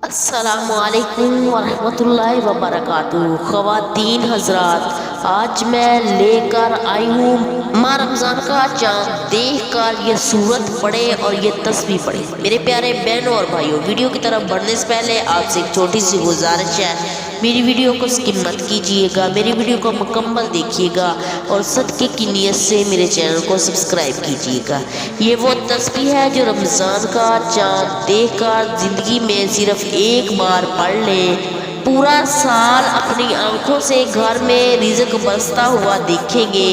السلام علیکم ورحمۃ اللہ وبرکاتہ۔ خواتین حضرات، آج میں لے کر آئی ہوں ماہ رمضان کا چاند دیکھ کر یہ سورت پڑھے اور یہ تسبیح پڑھے۔ میرے پیارے بہنوں اور بھائیوں، ویڈیو کی طرف بڑھنے سے پہلے آپ سے ایک چھوٹی سی گزارش ہے، میری ویڈیو کو سکپ مت کیجیے گا، میری ویڈیو کو مکمل دیکھیے گا اور صدقے کی نیت سے میرے چینل کو سبسکرائب کیجیے گا۔ یہ وہ تسبیح ہے جو رمضان کا چاند دیکھ کر زندگی میں صرف ایک بار پڑھ لیں، پورا سال اپنی آنکھوں سے گھر میں رزق برستا ہوا دیکھیں گے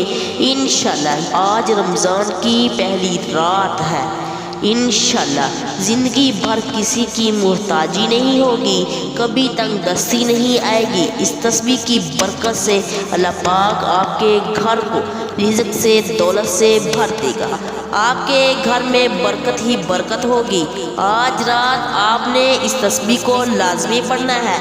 انشاءاللہ۔ آج رمضان کی پہلی رات ہے، انشاءاللہ زندگی بھر کسی کی محتاجی نہیں ہوگی، کبھی تنگ دستی نہیں آئے گی۔ اس تسبیح کی برکت سے اللہ پاک آپ کے گھر کو رزق سے، دولت سے بھر دے گا، آپ کے گھر میں برکت ہی برکت ہوگی۔ آج رات آپ نے اس تسبیح کو لازمی پڑھنا ہے،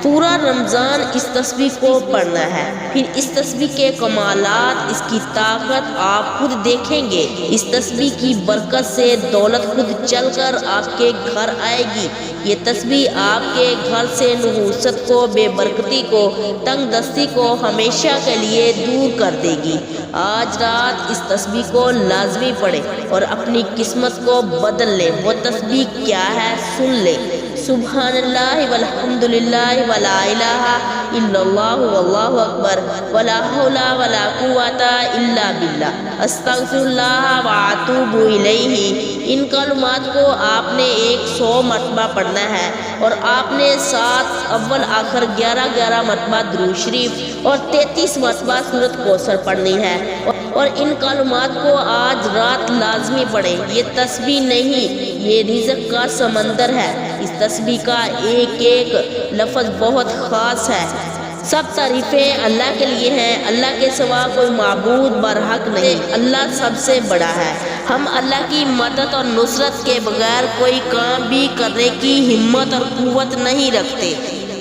پورا رمضان اس تسبیح کو پڑھنا ہے، پھر اس تسبیح کے کمالات، اس کی طاقت آپ خود دیکھیں گے۔ اس تسبیح کی برکت سے دولت خود چل کر آپ کے گھر آئے گی۔ یہ تسبیح آپ کے گھر سے نحوست کو، بے برکتی کو، تنگ دستی کو ہمیشہ کے لیے دور کر دے گی۔ آج رات اس تسبیح کو لازمی پڑھیں اور اپنی قسمت کو بدل لیں۔ وہ تسبیح کیا ہے سن لیں۔ سبحان اللہ والحمد للہ ولا الہ الا اللہ واللہ اکبر ولا حول ولا قوۃ الا باللہ استغفر اللہ واتوب الیہ۔ ان کلمات کو آپ نے 100 مرتبہ پڑھنا ہے اور آپ نے 7 اول آخر 11 مرتبہ درود شریف اور 33 مرتبہ سورۃ کوثر پڑھنی ہے، اور ان کلمات کو آج رات لازمی پڑھیں۔ یہ تسبیح نہیں، یہ رزق کا سمندر ہے۔ اس تسبیح کا ایک ایک لفظ بہت خاص ہے۔ سب تعریفیں اللہ کے لیے ہیں، اللہ کے سوا کوئی معبود برحق نہیں، اللہ سب سے بڑا ہے۔ ہم اللہ کی مدد اور نصرت کے بغیر کوئی کام بھی کرنے کی ہمت اور قوت نہیں رکھتے۔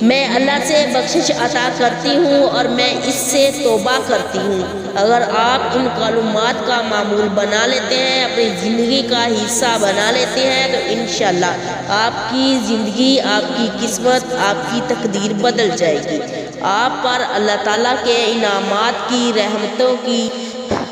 میں اللہ سے بخشش عطا کرتی ہوں اور میں اس سے توبہ کرتی ہوں۔ اگر آپ ان کلمات کا معمول بنا لیتے ہیں، اپنی زندگی کا حصہ بنا لیتے ہیں، تو انشاءاللہ آپ کی زندگی، آپ کی قسمت، آپ کی تقدیر بدل جائے گی۔ آپ پر اللہ تعالیٰ کے انعامات کی، رحمتوں کی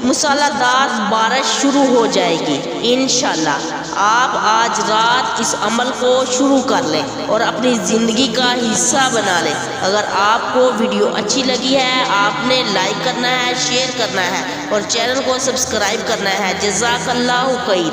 مسلسل بارش شروع ہو جائے گی انشاءاللہ۔ آپ آج رات اس عمل کو شروع کر لیں اور اپنی زندگی کا حصہ بنا لیں۔ اگر آپ کو ویڈیو اچھی لگی ہے، آپ نے لائک کرنا ہے، شیئر کرنا ہے اور چینل کو سبسکرائب کرنا ہے۔ جزاک اللہ خیر۔